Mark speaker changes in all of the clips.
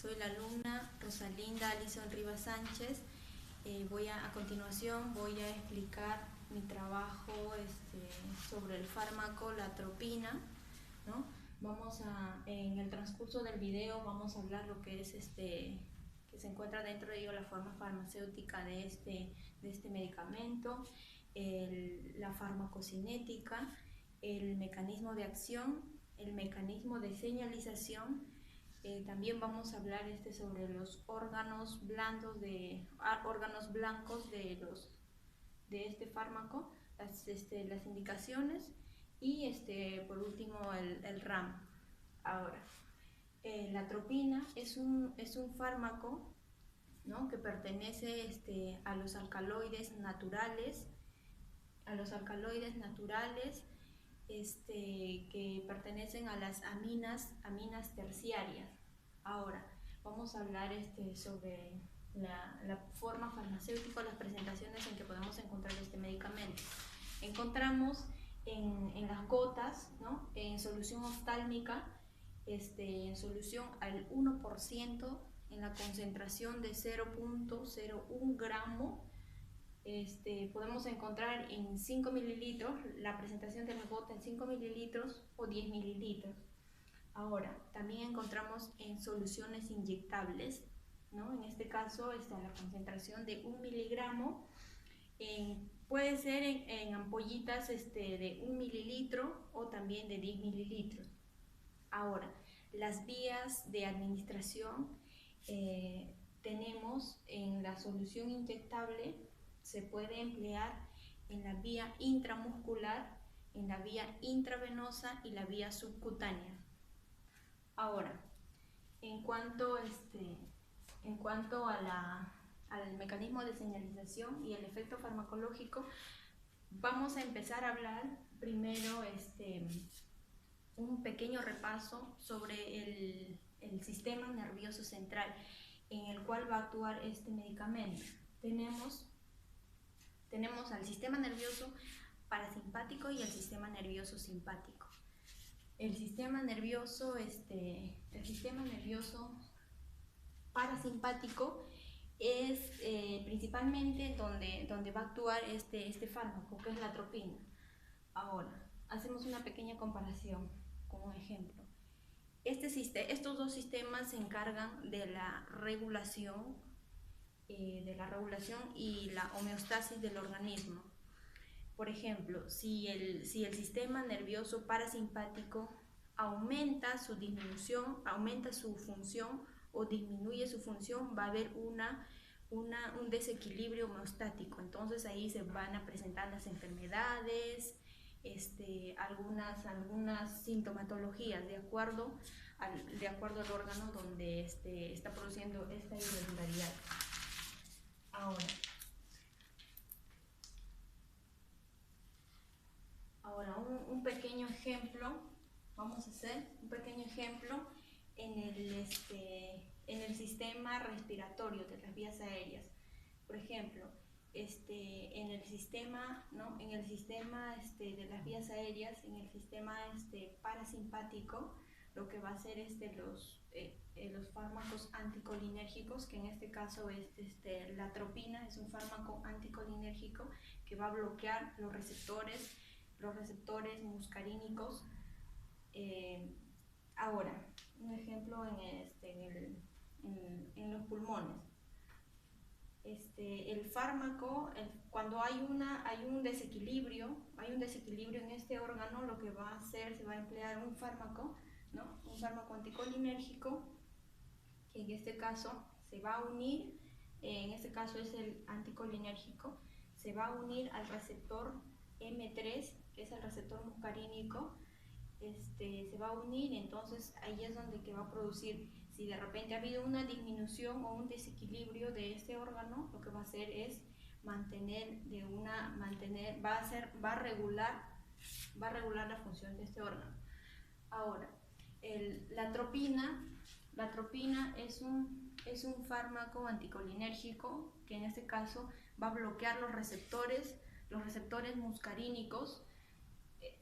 Speaker 1: soy la alumna Rosalinda Alison Rivas Sánchez. A continuación voy a explicar mi trabajo sobre el fármaco la atropina, ¿no? En el transcurso del video vamos a hablar lo que es que se encuentra dentro de ello la forma farmacéutica de este medicamento, la farmacocinética, el mecanismo de acción, el mecanismo de señalización. También vamos a hablar sobre los órganos blancos de este fármaco, las indicaciones y por último el RAM. Ahora, la atropina es un fármaco, ¿no?, que pertenece a los alcaloides naturales, que pertenecen a las aminas terciarias. Ahora, vamos a hablar sobre la forma farmacéutica, las presentaciones en que podemos encontrar este medicamento. Encontramos en las gotas, ¿no?, en solución oftálmica, en solución al 1%, en la concentración de 0.01 gramo. Podemos encontrar en 5 mililitros, la presentación de la gota en 5 mililitros o 10 mililitros. Ahora, también encontramos en soluciones inyectables, ¿no? En este caso está la concentración de 1 miligramo, puede ser en ampollitas de 1 mililitro o también de 10 mililitros. Ahora, las vías de administración, tenemos en la solución inyectable, se puede emplear en la vía intramuscular, en la vía intravenosa y la vía subcutánea. Ahora, en cuanto al mecanismo de señalización y el efecto farmacológico, vamos a empezar a hablar primero un pequeño repaso sobre el sistema nervioso central en el cual va a actuar este medicamento. Tenemos al sistema nervioso parasimpático y el sistema nervioso simpático. El sistema nervioso parasimpático es principalmente donde va a actuar este fármaco, que es la atropina. Ahora, hacemos una pequeña comparación con un ejemplo. Estos dos sistemas se encargan de la regulación y la homeostasis del organismo. Por ejemplo, si el sistema nervioso parasimpático aumenta su función o disminuye su función, va a haber un desequilibrio homeostático. Entonces ahí se van a presentar las enfermedades, algunas sintomatologías de acuerdo al órgano donde está produciendo esta irregularidad. Ahora un pequeño ejemplo, vamos a hacer un pequeño ejemplo en el sistema respiratorio de las vías aéreas. Por ejemplo, en el sistema, ¿no?, en el sistema de las vías aéreas, en el sistema parasimpático, lo que va a hacer los fármacos anticolinérgicos, que en este caso es la atropina, es un fármaco anticolinérgico que va a bloquear los receptores muscarínicos. Ahora, un ejemplo en los pulmones. El fármaco, cuando hay un desequilibrio en este órgano, lo que va a hacer, se va a emplear un fármaco, ¿no?, un fármaco anticolinérgico, que en este caso se va a unir, en este caso es el anticolinérgico, se va a unir al receptor M3, que es el receptor muscarínico, se va a unir. Entonces ahí es donde que va a producir, si de repente ha habido una disminución o un desequilibrio de este órgano, lo que va a hacer es va a regular la función de este órgano. Ahora, la atropina es un fármaco anticolinérgico que en este caso va a bloquear los receptores muscarínicos,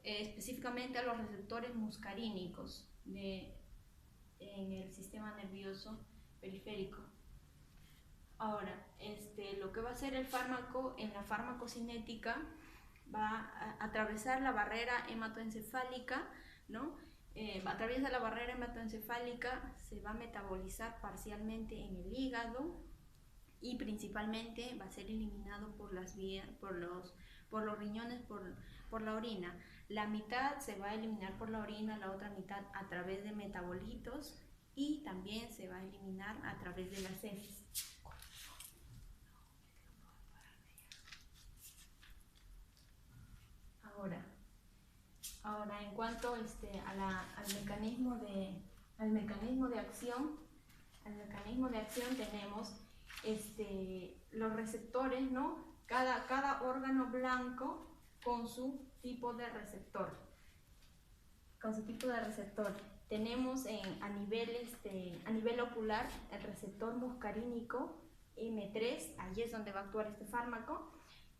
Speaker 1: específicamente a los receptores muscarínicos en el sistema nervioso periférico. Ahora, lo que va a hacer el fármaco en la farmacocinética va a atravesar la barrera hematoencefálica, ¿no? Atraviesa la barrera hematoencefálica, se va a metabolizar parcialmente en el hígado y principalmente va a ser eliminado por las vías, por los riñones, por la orina. La mitad se va a eliminar por la orina, la otra mitad a través de metabolitos y también se va a eliminar a través de las heces. Ahora en cuanto al mecanismo de acción, tenemos los receptores, ¿no? Cada órgano blanco con su tipo de receptor. Tenemos a nivel ocular el receptor muscarínico M3, allí es donde va a actuar este fármaco.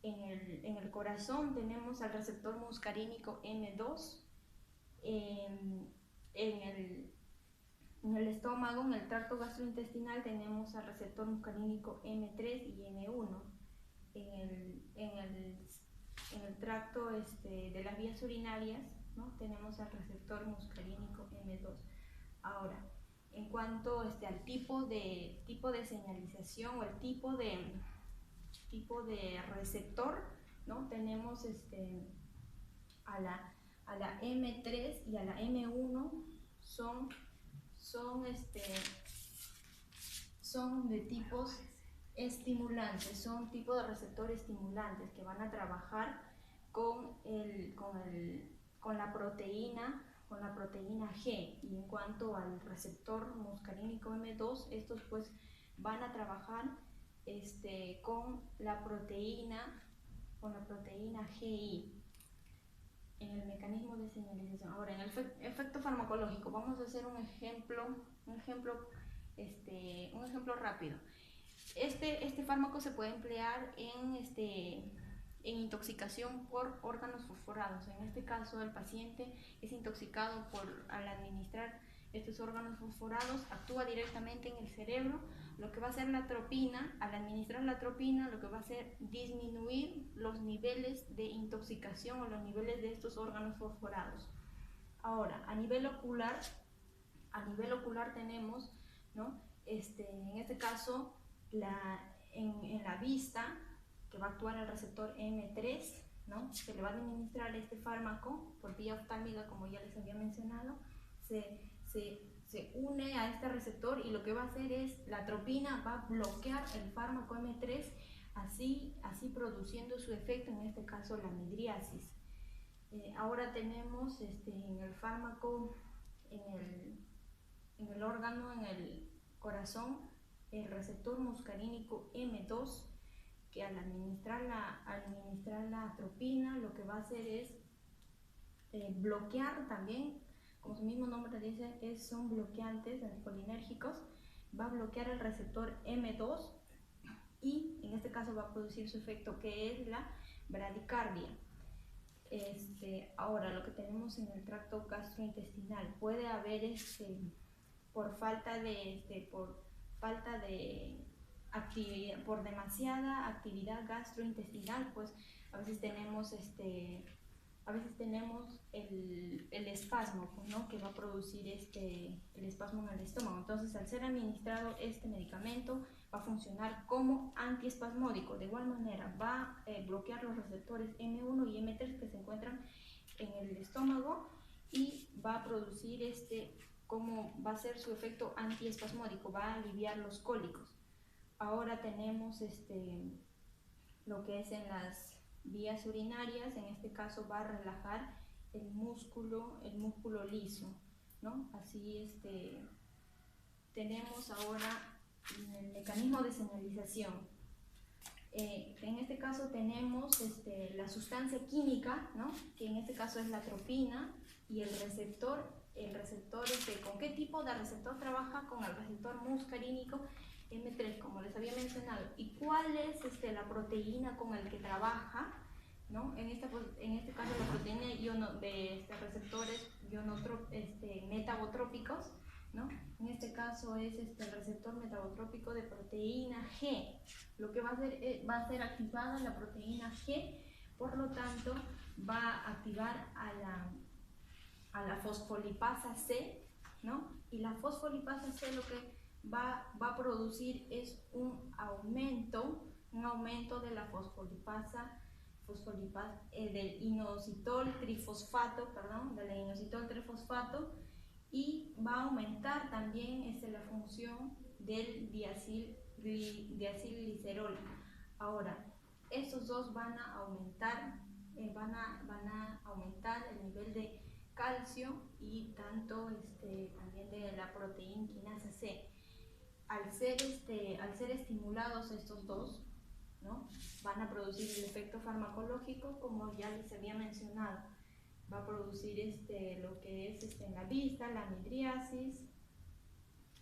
Speaker 1: En el corazón tenemos al receptor muscarínico M2. En el estómago, en el tracto gastrointestinal, tenemos al receptor muscarínico M3 y M1. En el tracto de las vías urinarias, ¿no? Tenemos al receptor muscarínico M2. Ahora, en cuanto al tipo de señalización o el tipo de receptor, ¿no? Tenemos a la M3 y a la M1 son de tipos estimulantes, son tipos de receptores estimulantes que van a trabajar con la proteína G. Y en cuanto al receptor muscarínico M2, estos pues van a trabajar con la proteína GI en el mecanismo de señalización. Ahora, en el efecto farmacológico, vamos a hacer un ejemplo rápido. Este fármaco se puede emplear en intoxicación por órganos fosforados. En este caso, el paciente es intoxicado al administrar estos órganos fosforados, actúa directamente en el cerebro. Lo que va a hacer la atropina, al administrar la atropina, lo que va a hacer disminuir los niveles de intoxicación o los niveles de estos órganos fosforados. Ahora, a nivel ocular tenemos, ¿no? En este caso, en la vista, que va a actuar el receptor M3, ¿no? Se le va a administrar este fármaco por vía oftálmica, como ya les había mencionado. Se une a este receptor y lo que va a hacer es, la atropina va a bloquear el fármaco M3, así produciendo su efecto, en este caso la midriasis. Ahora tenemos en el fármaco, en el órgano, en el corazón, el receptor muscarínico M2, que al administrar la atropina, lo que va a hacer es bloquear también, como su mismo nombre dice, son bloqueantes colinérgicos. Va a bloquear el receptor M2 y en este caso va a producir su efecto, que es la bradicardia. Ahora, lo que tenemos en el tracto gastrointestinal, puede haber por demasiada actividad gastrointestinal, pues a veces tenemos el espasmo, ¿no? Que va a producir el espasmo en el estómago. Entonces, al ser administrado este medicamento, va a funcionar como antiespasmódico. De igual manera, va a bloquear los receptores M1 y M3 que se encuentran en el estómago y va a producir como va a ser su efecto antiespasmódico, va a aliviar los cólicos. Ahora tenemos lo que es en las vías urinarias. En este caso va a relajar el músculo liso, ¿no? Así tenemos ahora el mecanismo de señalización. En este caso tenemos la sustancia química, ¿no? Que en este caso es la atropina, y el receptor, ¿con qué tipo de receptor trabaja? Con el receptor muscarínico M3, como les había mencionado. ¿Y cuál es la proteína con el que trabaja, ¿no? En este caso, la proteína de receptores metabotrópicos, ¿no? En este caso caso es el receptor metabotrópico de proteína G. Lo que va a ser activada la proteína G, por lo tanto va a activar a la fosfolipasa C, ¿no? Y la fosfolipasa C lo que va a producir es un aumento de la fosfolipasa del inositol trifosfato, y va a aumentar también la función del diacilglicerol. Ahora, estos dos van a aumentar el nivel de calcio y tanto también de la proteína quinasa C. Al ser estimulados estos dos, ¿no? Van a producir el efecto farmacológico, como ya les había mencionado. Va a producir lo que es en la vista, la midriasis.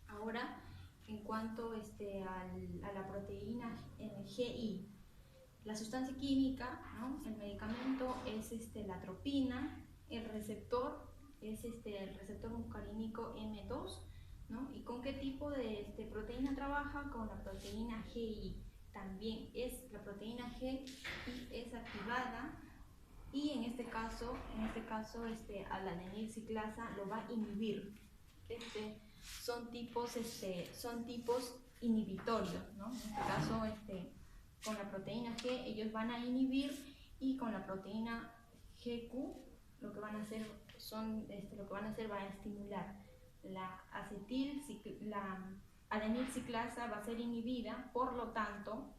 Speaker 1: Ahora, en cuanto a la proteína GI, la sustancia química, ¿no? El medicamento es la atropina, el receptor es el receptor muscarínico M2, ¿no? ¿Y con qué tipo de proteína trabaja? Con la proteína GI. También es la proteína G y es activada, y en este caso a la adenilciclasa lo va a inhibir. Son tipos inhibitorios, ¿no? En este caso con la proteína G ellos van a inhibir, y con la proteína GQ lo que van a hacer va a estimular la adenilciclasa, va a ser inhibida, por lo tanto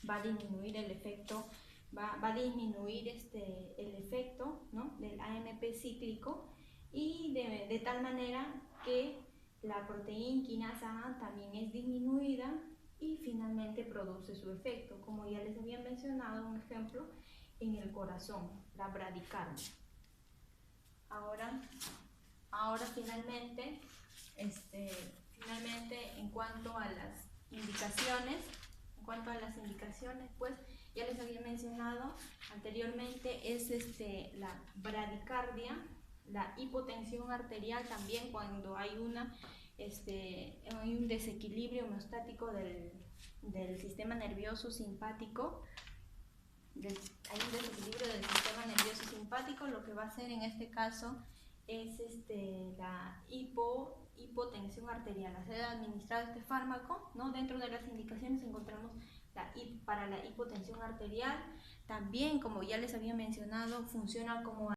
Speaker 1: va a disminuir el efecto, ¿no? del AMP cíclico, y de tal manera que la proteína quinasa A también es disminuida y finalmente produce su efecto, como ya les había mencionado un ejemplo en el corazón, la bradicardia. Ahora finalmente, en cuanto a las indicaciones, pues ya les había mencionado anteriormente, es la bradicardia, la hipotensión arterial también cuando hay un desequilibrio homeostático del sistema nervioso simpático. Hay un desequilibrio del sistema nervioso simpático. Lo que va a hacer en este caso es la hipotensión arterial. Al ser administrado este fármaco, ¿no? Dentro de las indicaciones encontramos para la hipotensión arterial. También, como ya les había mencionado, funciona como